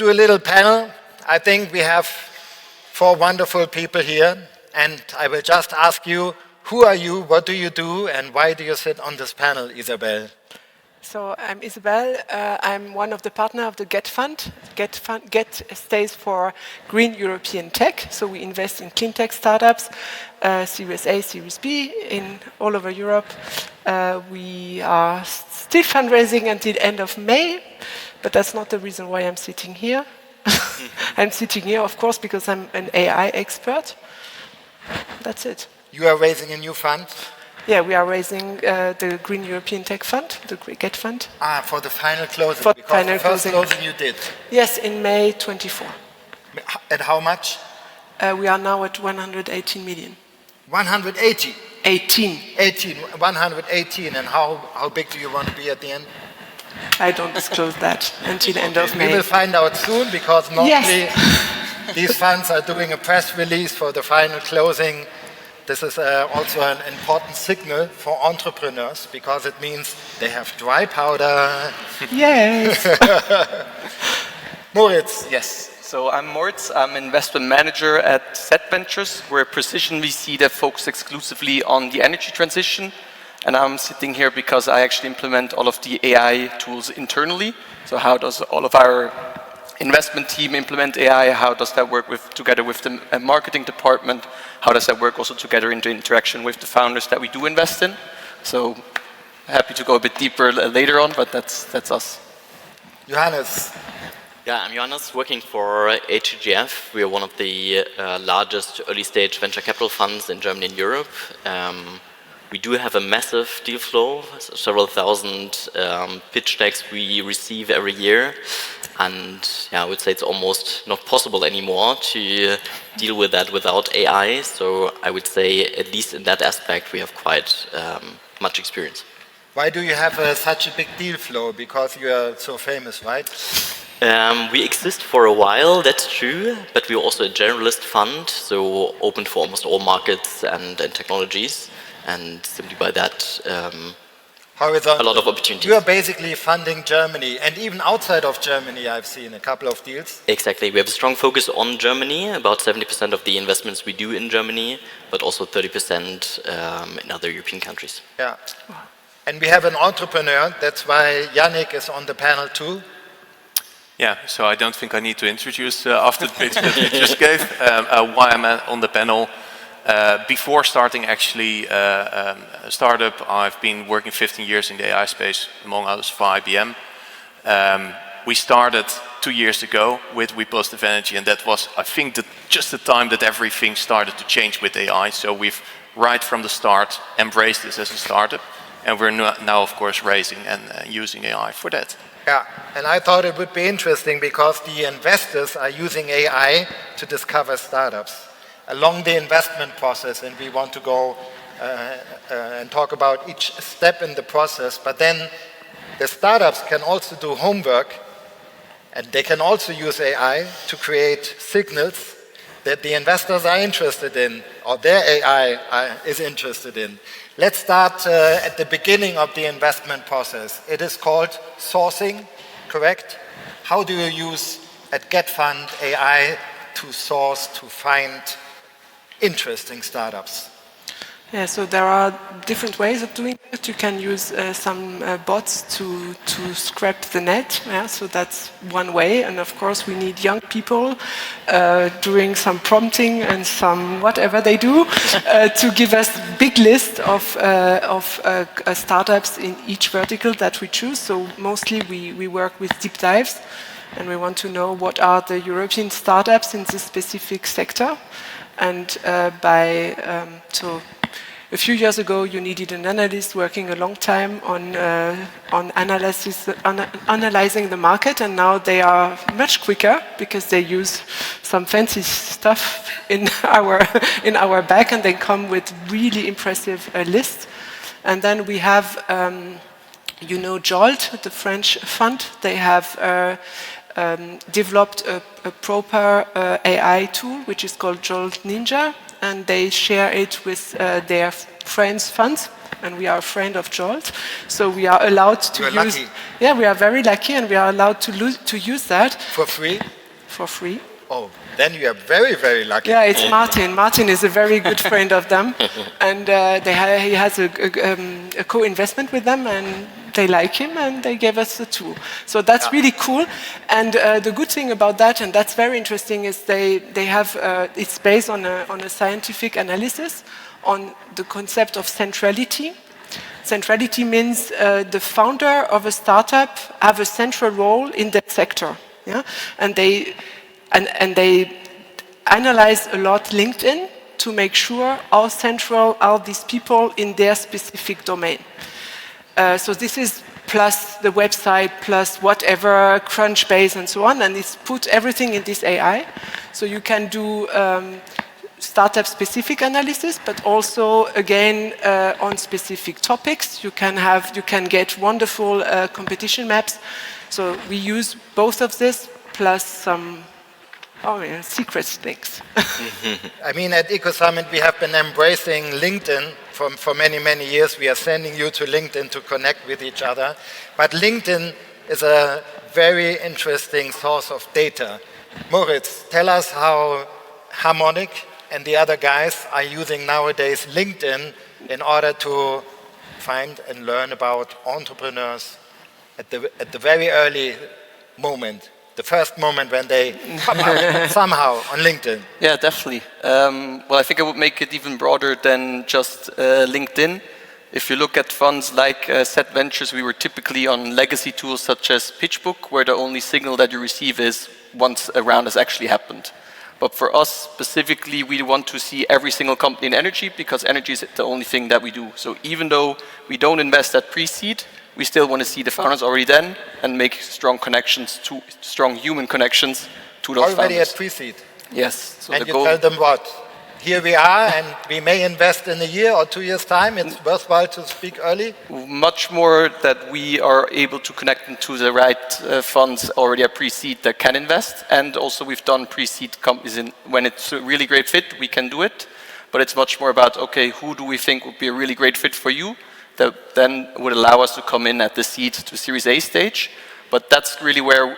do a little panel. I think we have 4 wonderful people here, and I will just ask you, who are you, what do you do, and why do you sit on this panel, Isabel? So I'm Isabel. I'm one of the partners of the GET Fund. GET stands for Green European Tech. So we invest in clean tech startups, Series A, Series B, in all over Europe. We are still fundraising until end of May, but that's not the reason why I'm sitting here. I'm sitting here, of course, because I'm an AI expert. That's it. You are raising a new fund? Yeah, we are raising the Green European Tech Fund, the GET Fund. Ah, for the final closing, for because final the first closing closing you did. Yes, in May 24. At how much? We are now at 118 million. 180? 18. 118, and how big do you want to be at the end? I don't disclose that until end of May. We will find out soon, because normally these funds are doing a press release for the final closing. This is also an important signal for entrepreneurs, because it means they have dry powder. Yes. Moritz. Yes. So I'm Moritz. I'm investment manager at Z Ventures. We're a precision VC that focuses exclusively on the energy transition. And I'm sitting here because I actually implement all of the AI tools internally. So how does all of our investment team implement AI? How does that work together with the marketing department? How does that work also together in the interaction with the founders that we do invest in? So happy to go a bit deeper later on, but that's us. Johannes. Yeah, I'm Johannes, working for HGF. We are one of the largest early-stage venture capital funds in Germany and Europe. We do have a massive deal flow, several thousand pitch decks we receive every year. And yeah, I would say it's almost not possible anymore to deal with that without AI. So I would say, at least in that aspect, we have quite much experience. Why do you have such a big deal flow? Because you are so famous, right? We exist for a while, that's true, but we're also a generalist fund, so open for almost all markets and technologies. And simply by that, a lot of opportunities. You are basically funding Germany, and even outside of Germany, I've seen a couple of deals. Exactly. We have a strong focus on Germany, about 70% of the investments we do in Germany, but also 30% in other European countries. Yeah. And we have an entrepreneur, that's why Yannick is on the panel too. Yeah, so I don't think I need to introduce after the pitch that you just gave why I'm on the panel. Before starting actually a startup, I've been working 15 years in the AI space, among others for IBM. We started 2 years ago with We Positive Energy, and that was, I think, just the time that everything started to change with AI. So we've, right from the start, embraced this as a startup, and we're now, of course, raising and using AI for that. Yeah, and I thought it would be interesting because the investors are using AI to discover startups along the investment process, and we want to go and talk about each step in the process. But then the startups can also do homework, and they can also use AI to create signals that the investors are interested in, or their AI is interested in. Let's start at the beginning of the investment process. It is called sourcing, correct? How do you use at GetFund AI to source, to find interesting startups? Yeah, so there are different ways of doing it. You can use some bots to scrap the net. Yeah, so that's one way. And of course, we need young people doing some prompting and some whatever they do to give us a big list of startups in each vertical that we choose. So mostly we work with deep dives, and we want to know what are the European startups in this specific sector. And so a few years ago, you needed an analyst working a long time on analyzing the market, and now they are much quicker because they use some fancy stuff in our back, and they come with really impressive lists. And then we have, Jolt, the French fund. They have developed a proper AI tool, which is called Jolt Ninja, and they share it with their friends funds and we are a friend of Jolt, so we are allowed to You're use. lucky. Yeah, we are very lucky, and we are allowed to use that For free? for free. Oh, then you are very, very lucky. Yeah, it's Martin. Martin is a very good friend of them, and he has a co-investment with them, and they like him, and they gave us the tool. So that's really cool. And the good thing about that, and that's very interesting, is they have it's based on a scientific analysis on the concept of centrality. Centrality means the founder of a startup have a central role in that sector. Yeah, and they analyze a lot LinkedIn to make sure how central are these people in their specific domain. So this is plus the website, plus whatever, Crunchbase and so on, and it's put everything in this AI. So you can do startup-specific analysis, but also, again, on specific topics. You can get wonderful competition maps. So we use both of this, plus some secret things. I mean, at EcoSummit, we have been embracing LinkedIn for many, many years. We are sending you to LinkedIn to connect with each other. But LinkedIn is a very interesting source of data. Moritz, tell us how Harmonic and the other guys are using nowadays LinkedIn in order to find and learn about entrepreneurs at the very early moment. The first moment when they come out somehow on LinkedIn. Yeah, definitely. Well, I think I would make it even broader than just LinkedIn. If you look at funds like Set Ventures, we were typically on legacy tools such as PitchBook, where the only signal that you receive is once a round has actually happened. But for us specifically, we want to see every single company in energy, because energy is the only thing that we do. So even though we don't invest at pre-seed, we still want to see the founders already then and make strong human connections to those Already founders. at pre-seed. Yes. So And you tell them what? Here we are, and we may invest in a year or 2 years' time. It's worthwhile to speak early. Much more that we are able to connect them to the right funds already at pre-seed that can invest. And also we've done pre-seed companies when it's a really great fit, we can do it. But it's much more about, okay, who do we think would be a really great fit for you? That then would allow us to come in at the seed to Series A stage. But that's really where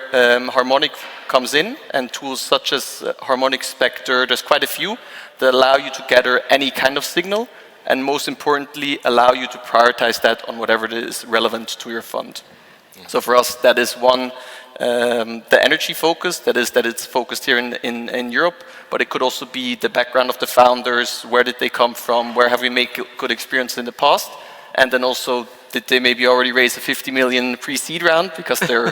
Harmonic comes in, and tools such as Harmonic Spectre, there's quite a few, that allow you to gather any kind of signal, and most importantly, allow you to prioritize that on whatever is relevant to your fund. So for us, that is one, the energy focus, that it's focused here in Europe, but it could also be the background of the founders, where did they come from, where have we made good experience in the past, and then also, did they maybe already raise a 50 million pre-seed round because they're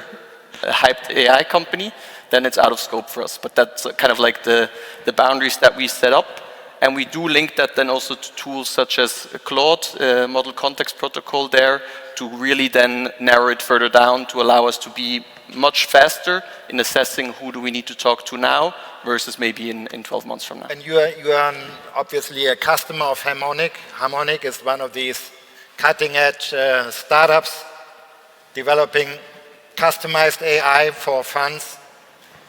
a hyped AI company? Then it's out of scope for us. But that's kind of like the boundaries that we set up. And we do link that then also to tools such as Claude, Model Context Protocol there, to really then narrow it further down to allow us to be much faster in assessing who do we need to talk to now versus maybe in 12 months from now. And you are obviously a customer of Harmonic. Harmonic is one of these cutting-edge startups developing customized AI for funds.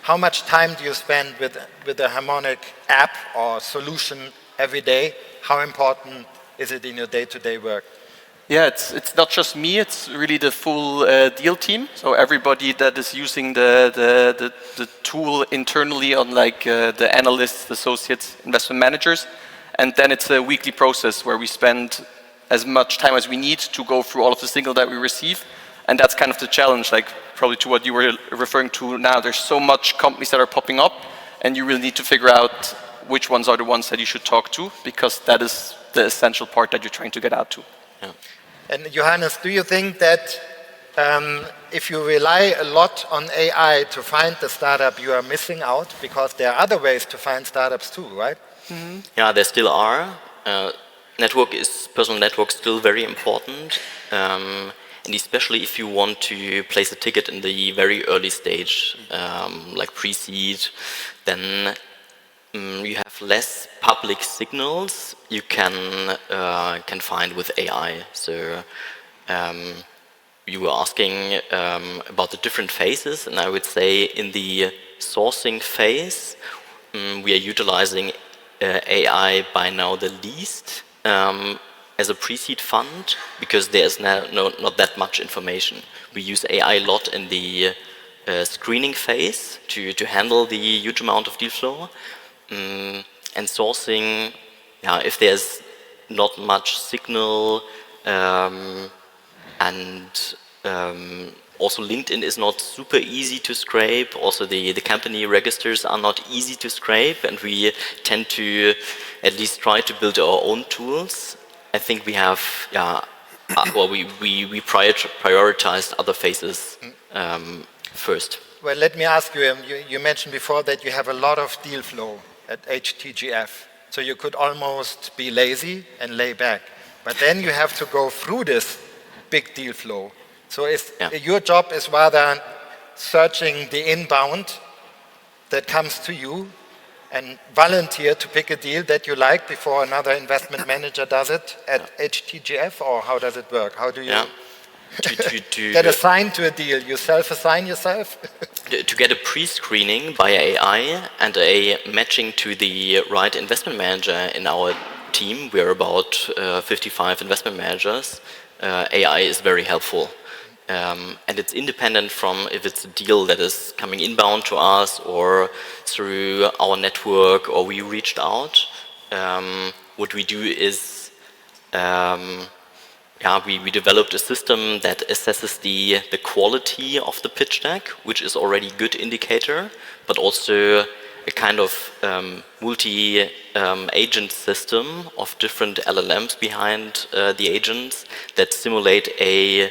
How much time do you spend with the Harmonic app or solution every day? How important is it in your day-to-day work? Yeah, it's not just me, it's really the full deal team. So everybody that is using the tool internally, on like the analysts, associates, investment managers. And then it's a weekly process where we spend as much time as we need to go through all of the signal that we receive. And that's kind of the challenge, like probably to what you were referring to now. There's so much companies that are popping up, and you really need to figure out which ones are the ones that you should talk to, because that is the essential part that you're trying to get out to. Yeah. And Johannes, do you think that if you rely a lot on AI to find the startup, you are missing out? Because there are other ways to find startups too, right? Mm-hmm. Yeah, there still are. Personal network still very important. And especially if you want to place a ticket in the very early stage, like pre-seed, then you have less public signals you can find with AI. So you were asking about the different phases, and I would say in the sourcing phase, we are utilizing AI by now the least. as a pre-seed fund because there's not that much information. We use AI a lot in the screening phase to handle the huge amount of deal flow. And sourcing, if there's not much signal, and also LinkedIn is not super easy to scrape. Also the company registers are not easy to scrape, and we tend to at least try to build our own tools. I think we have, we prioritized other phases first. Well, let me ask you, you mentioned before that you have a lot of deal flow at HTGF. So you could almost be lazy and lay back. But then you have to go through this big deal flow. So your job is rather searching the inbound that comes to you and volunteer to pick a deal that you like before another investment manager does it at HTGF, or how does it work? How do you get assigned to a deal? You self-assign yourself? To get a pre-screening by AI and a matching to the right investment manager in our team, we're about 55 investment managers. AI is very helpful. And it's independent from if it's a deal that is coming inbound to us or through our network or we reached out. What we do is we developed a system that assesses the quality of the pitch deck, which is already a good indicator, but also a kind of multi-agent system of different LLMs behind the agents that simulate a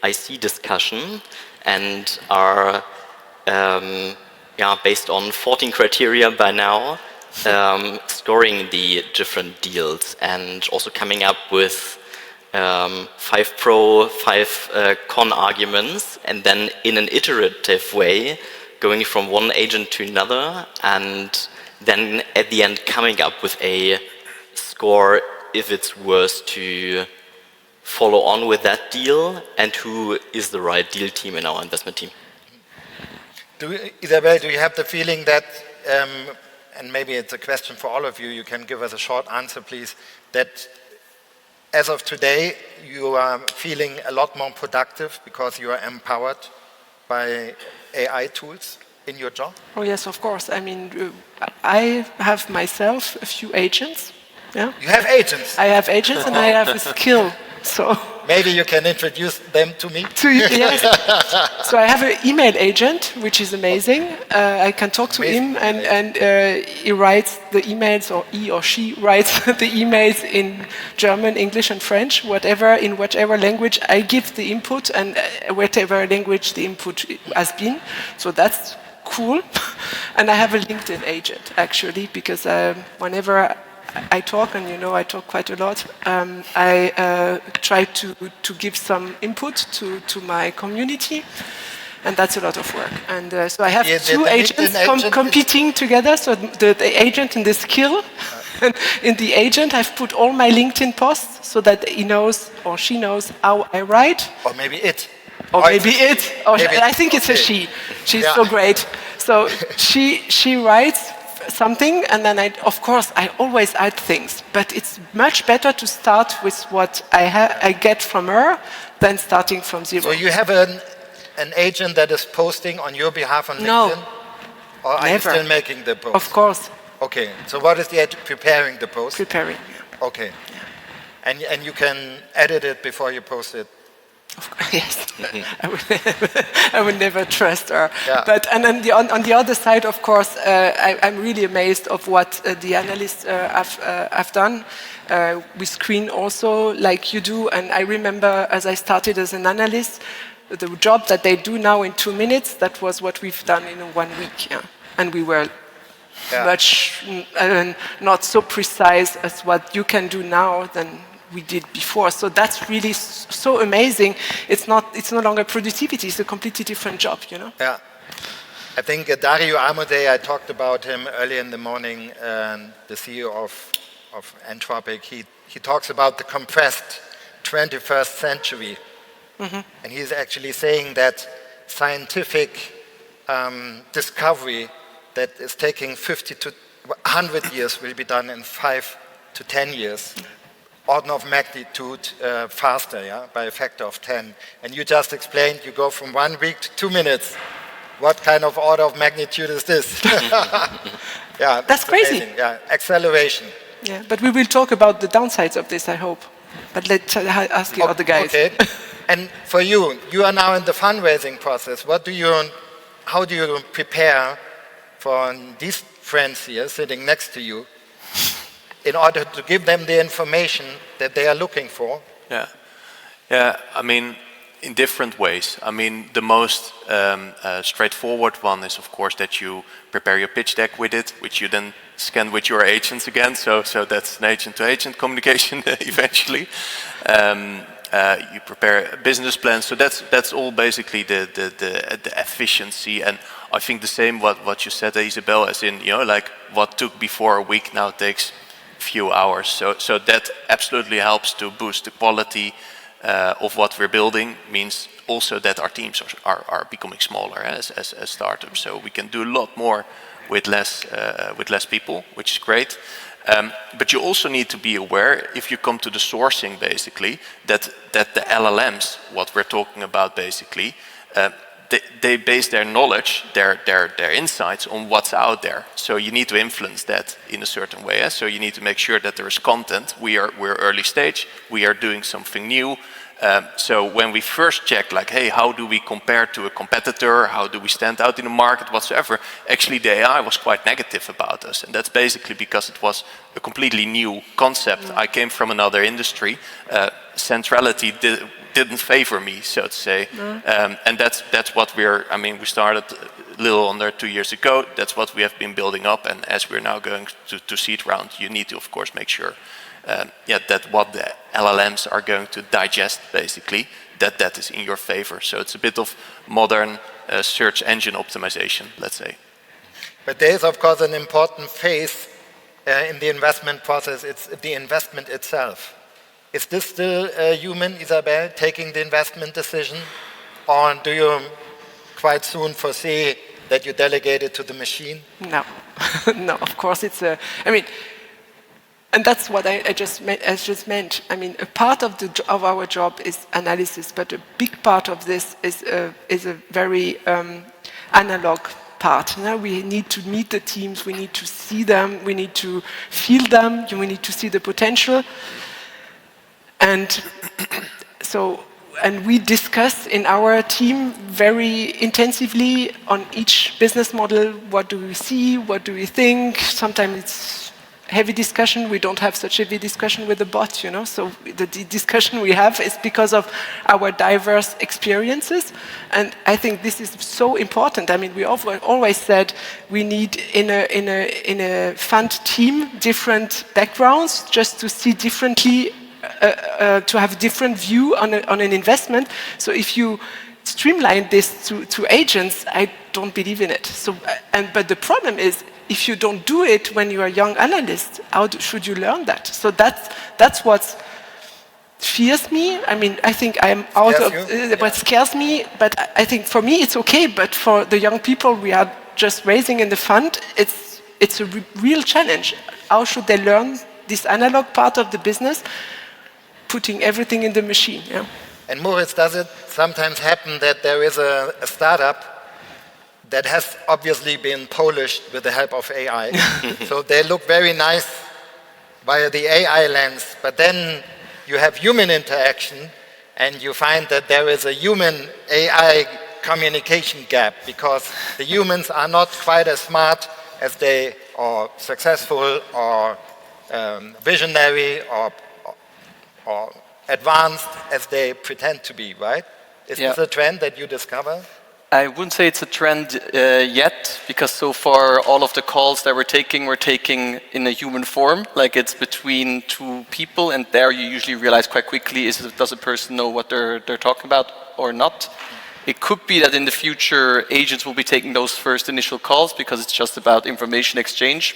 IC discussion and are based on 14 criteria by now, scoring the different deals and also coming up with 5 pro, 5 con arguments, and then in an iterative way going from one agent to another, and then at the end coming up with a score if it's worth to follow on with that deal and who is the right deal team in our investment team. Isabel, do you have the feeling that, and maybe it's a question for all of you, you can give us a short answer please, that as of today you are feeling a lot more productive because you are empowered by AI tools in your job? Oh yes, of course. I mean, I have myself a few agents. Yeah. You have agents? I have agents and I have a skill. So maybe you can introduce them to me? Yes. So I have an email agent, which is amazing. I can talk to him and he writes the emails, or he or she writes the emails in German, English and French, in whatever language I give the input and whatever language the input has been. So that's cool. And I have a LinkedIn agent, actually, because whenever I talk, and you know I talk quite a lot, I try to give some input to my community, and that's a lot of work. And so I have two agents competing together, so the agent and the skill. And in the agent I've put all my LinkedIn posts so that he knows or she knows how I write. Or maybe it. Or maybe it. Or I think it's a she. She's so great. So she writes something, and then of course I always add things, but it's much better to start with what I get from her than starting from zero. So you have an agent that is posting on your behalf on LinkedIn? No, or are never. you still making the post? Of course. Okay, so what is the preparing the post? Preparing. Okay. Yeah. And you can edit it before you post it? Yes, I would never trust her. Yeah. But and then on the other side, of course, I'm really amazed of what the analysts have done. We screen also like you do, and I remember as I started as an analyst, the job that they do now in 2 minutes, that was what we've done in 1 week. Yeah. And we were much not so precise as what you can do now than we did before. So that's really so amazing. It's no longer productivity, it's a completely different job, you know? Yeah. I think Dario Amodei, I talked about him early in the morning, the CEO of Anthropic. He talks about the compressed 21st century. Mm-hmm. And he's actually saying that scientific discovery that is taking 50 to 100 years will be done in 5 to 10 years. order of magnitude faster, yeah, by a factor of 10. And you just explained you go from 1 week to 2 minutes. What kind of order of magnitude is this? Yeah, That's crazy. amazing. Yeah, acceleration. Yeah, but we will talk about the downsides of this, I hope. But let's ask the other guys. Okay. And for you, you are now in the fundraising process. How do you prepare for these friends here sitting next to you in order to give them the information that they are looking for? Yeah. I mean, in different ways. I mean, the most straightforward one is, of course, that you prepare your pitch deck with it, which you then scan with your agents again. So that's an agent-to-agent communication eventually. You prepare a business plan. So that's all basically the efficiency. And I think the same what you said, Isabel, as in, like what took before a week now takes a few hours. So that absolutely helps to boost the quality of what we're building. Means also that our teams are becoming smaller as startups. So we can do a lot more with less people, which is great. But you also need to be aware, if you come to the sourcing, basically, that the LLMs, what we're talking about, basically, they base their knowledge, their insights on what's out there. So you need to influence that in a certain way. So you need to make sure that there is content. We're early stage. We are doing something new. So when we first check, like, hey, how do we compare to a competitor? How do we stand out in the market whatsoever? Actually, the AI was quite negative about us. And that's basically because it was a completely new concept. I came from another industry. Centrality didn't favor me, so to say. And that's what we started a little under 2 years ago. That's what we have been building up. And as we're now going to seed round, you need to, of course, make sure that what the LLMs are going to digest, basically, that is in your favor. So it's a bit of modern search engine optimization, let's say. But there is, of course, an important phase in the investment process. It's the investment itself. Is this still human, Isabel, taking the investment decision? Or do you quite soon foresee that you delegate it to the machine? No. No, of course it's and that's what I just meant. I mean, a part of our job is analysis, but a big part of this is a very analog part. Now we need to meet the teams, we need to see them, we need to feel them, we need to see the potential. And we discuss in our team very intensively on each business model, what do we see, what do we think. Sometimes it's heavy discussion. We don't have such heavy discussion with the bot, So the discussion we have is because of our diverse experiences. And I think this is so important. I mean, we always said we need in a fund team different backgrounds just to see differently, to have a different view on an investment. So if you streamline this to agents, I don't believe in it. But the problem is, if you don't do it when you are a young analyst, how should you learn that? So that's what fears me. I mean, I think I'm out of what scares me, but I think for me it's okay. But for the young people we are just raising in the fund, it's a real challenge. How should they learn this analog part of the business, putting everything in the machine? Yeah. And Moritz, does it sometimes happen that there is a startup that has obviously been polished with the help of AI? So they look very nice via the AI lens, but then you have human interaction and you find that there is a human-AI communication gap because the humans are not quite as smart as they are successful or visionary or advanced as they pretend to be, right? Is this a trend that you discover? I wouldn't say it's a trend yet, because so far all of the calls that we're taking in a human form, like it's between two people, and there you usually realize quite quickly, does a person know what they're talking about or not? It could be that in the future agents will be taking those first initial calls because it's just about information exchange,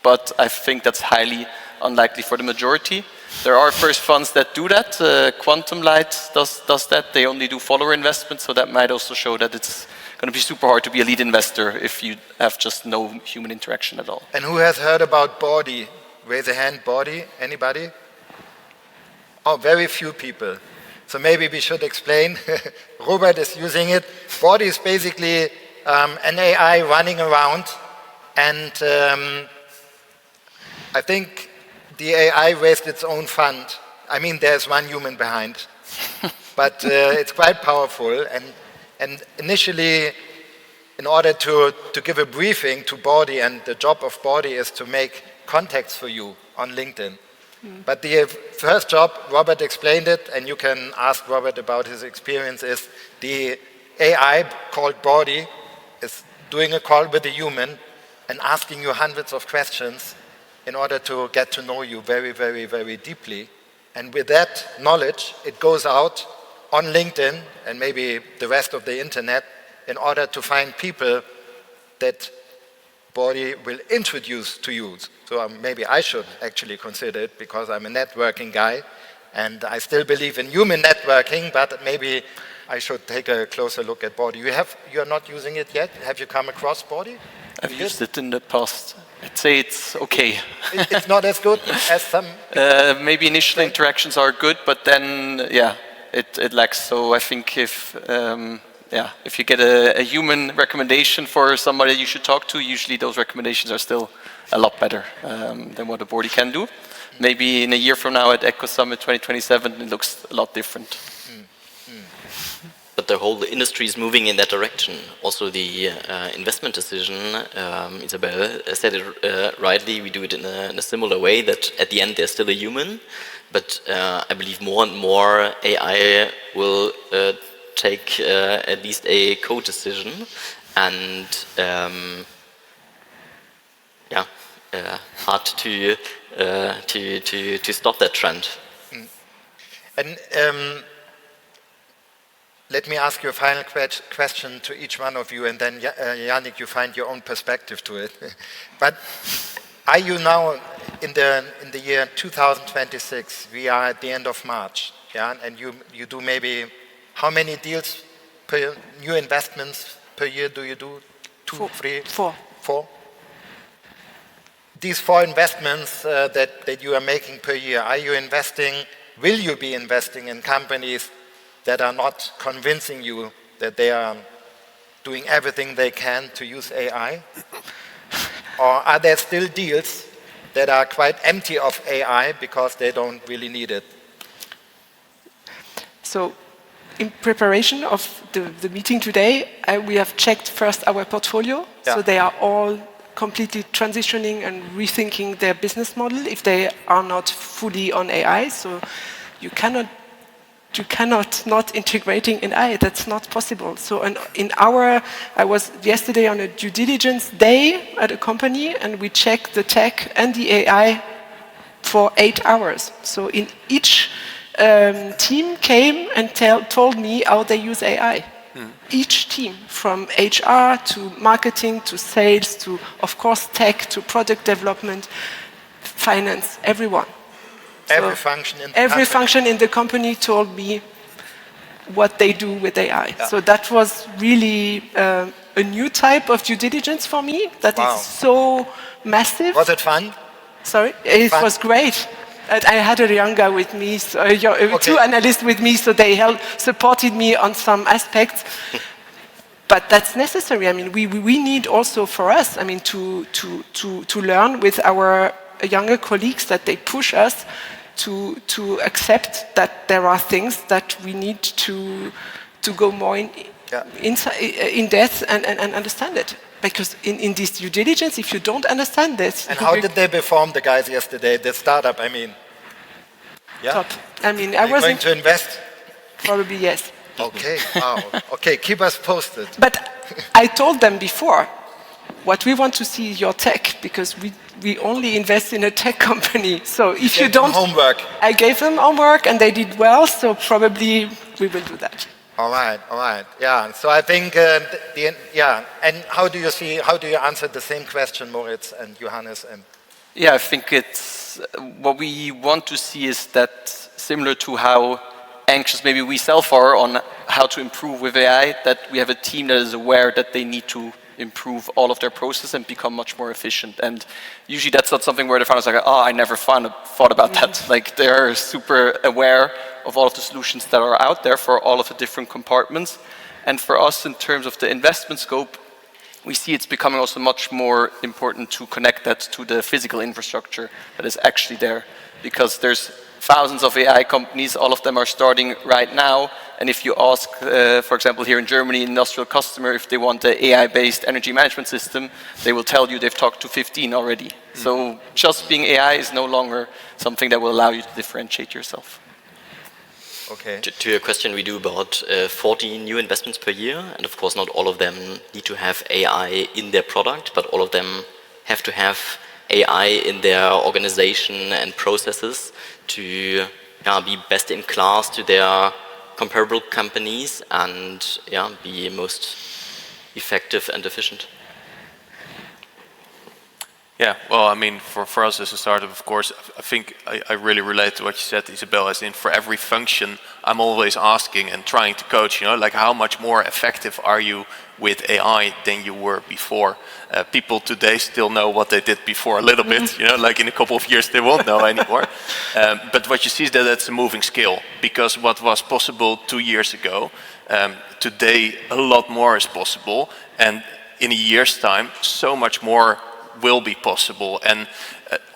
but I think that's highly unlikely for the majority. There are first funds that do that. Quantum Light does that. They only do follower investments, so that might also show that it's going to be super hard to be a lead investor if you have just no human interaction at all. And who has heard about Body? Raise a hand, Body. Anybody? Oh, very few people. So maybe we should explain. Robert is using it. Body is basically an AI running around, and I think the AI raised its own fund. I mean, there's one human behind, but it's quite powerful. And initially, in order to give a briefing to Body, and the job of Body is to make contacts for you on LinkedIn. But the first job, Robert explained it, and you can ask Robert about his experience, is the AI called Body is doing a call with a human and asking you hundreds of questions in order to get to know you very, very, very deeply. And with that knowledge, it goes out on LinkedIn and maybe the rest of the internet in order to find people that Body will introduce to you. So maybe I should actually consider it, because I'm a networking guy and I still believe in human networking, but maybe I should take a closer look at Body. You're not using it yet? Have you come across Body? I've used it in the past. I'd say it's okay. It's not as good as some... Maybe initial interactions are good, but then, yeah, it lacks. So I think if you get a human recommendation for somebody you should talk to, usually those recommendations are still a lot better than what a Body can do. Maybe in a year from now at Eco Summit 2027, it looks a lot different. But the whole industry is moving in that direction. Also, the investment decision, Isabel said it rightly, we do it in a similar way, that at the end there's still a human, but I believe more and more AI will take at least a co-decision, and hard to stop that trend. And let me ask you a final question to each one of you, and then Yannick, you find your own perspective to it. But are you now in the year 2026? We are at the end of March, yeah, and you do maybe how many deals per new investments per year do you do? 2, 3, 4. 4. These 4 investments that you are making per year, are you investing? Will you be investing in companies that are not convincing you that they are doing everything they can to use AI? Or are there still deals that are quite empty of AI because they don't really need it? So, in preparation of the meeting today, we have checked first our portfolio. Yeah. So they are all completely transitioning and rethinking their business model if they are not fully on AI. So you cannot not integrating in AI. That's not possible. So I was yesterday on a due diligence day at a company, and we checked the tech and the AI for 8 hours. So in each team came and told me how they use AI. Each team, from HR to marketing to sales to, of course, tech to product development, finance, everyone. Every function in the Every company. function in the company told me what they do with AI. Yeah. So that was really a new type of due diligence for me. That Wow. is so massive. Was it fun? Sorry, it Fun. was great. And I had a young guy with me, so, Okay. 2 analysts with me, so they supported me on some aspects. But that's necessary. I mean, we need also for us, I mean, to learn with our younger colleagues that they push us to accept that there are things that we need to go more in depth and understand it. Because in this due diligence, if you don't understand this... And how did they perform, the guys yesterday, the startup, I mean? Yeah? Top. I mean, I Are you going wasn't... to invest? Probably yes. Okay, wow. Okay, keep us posted. But I told them before, what we want to see is your tech, because we only invest in a tech company. So if you Gave them don't... homework. I gave them homework and they did well, so probably we will do that. All right. Yeah, so I think, and how do you answer the same question, Moritz and Johannes? And Yeah, I think it's what we want to see is that similar to how anxious maybe we self are on how to improve with AI, that we have a team that is aware that they need to improve all of their process and become much more efficient. And usually that's not something where the founders are like, oh, I never thought about that. Like they're super aware of all of the solutions that are out there for all of the different compartments. And for us, in terms of the investment scope, we see it's becoming also much more important to connect that to the physical infrastructure that is actually there. Because there's thousands of AI companies, all of them are starting right now. And if you ask, for example, here in Germany, an industrial customer, if they want an AI-based energy management system, they will tell you they've talked to 15 already. So just being AI is no longer something that will allow you to differentiate yourself. Okay. To your question, we do about 40 new investments per year, and of course not all of them need to have AI in their product, but all of them have to have AI in their organization and processes to be best in class to their comparable companies and be most effective and efficient. Yeah, well, I mean, for us as a startup, of course, I think I really relate to what you said, Isabel, as in for every function, I'm always asking and trying to coach, you know, like how much more effective are you with AI than you were before? People today still know what they did before a little bit, you know, like in a couple of years they won't know anymore. But what you see is that it's a moving scale, because what was possible 2 years ago, today a lot more is possible, and in a year's time, so much more will be possible, and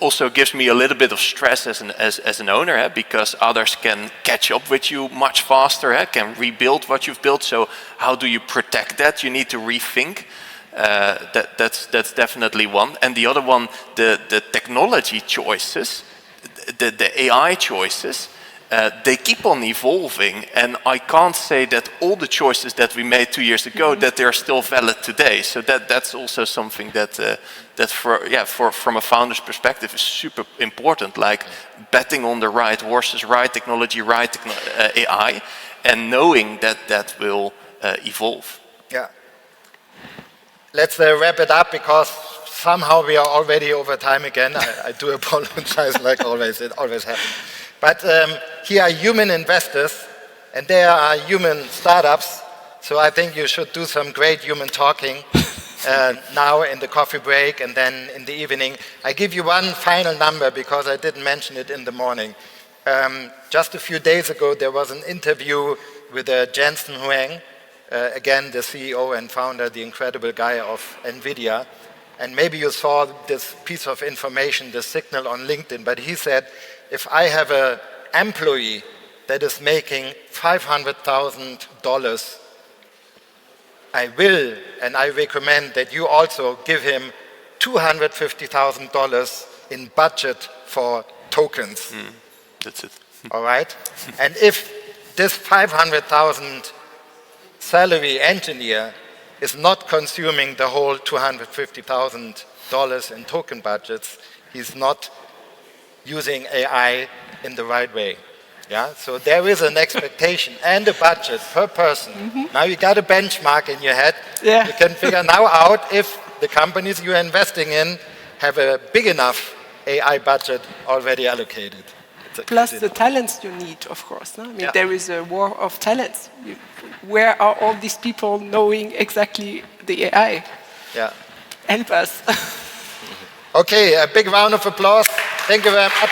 also gives me a little bit of stress as an owner, because others can catch up with you much faster, can rebuild what you've built. So how do you protect that? You need to rethink. That's definitely one. And the other one, the technology choices, the AI choices, they keep on evolving, and I can't say that all the choices that we made 2 years ago that they're still valid today. So that's also something that from a founder's perspective is super important. Like betting on the right horses, right technology, right AI, and knowing that will evolve. Yeah. Let's wrap it up, because somehow we are already over time again. I do apologize, like always. It always happens. But here are human investors, and there are human startups. So I think you should do some great human talking now in the coffee break and then in the evening. I give you one final number because I didn't mention it in the morning. Just a few days ago, there was an interview with Jensen Huang, again, the CEO and founder, the incredible guy of NVIDIA. And maybe you saw this piece of information, the signal on LinkedIn, but he said, if I have an employee that is making $500,000, I will, and I recommend that you also give him $250,000 in budget for tokens. That's it. All right? And if this 500,000 salary engineer is not consuming the whole $250,000 in token budgets, he's not using AI in the right way. Yeah, so there is an expectation and a budget per person. Now you got a benchmark in your head. Yeah. You can figure now out if the companies you're investing in have a big enough AI budget already allocated. Plus the talents you need, of course. No? I mean, there is a war of talents. Where are all these people knowing exactly the AI? Yeah. Help us. Okay, a big round of applause. Thank you very much.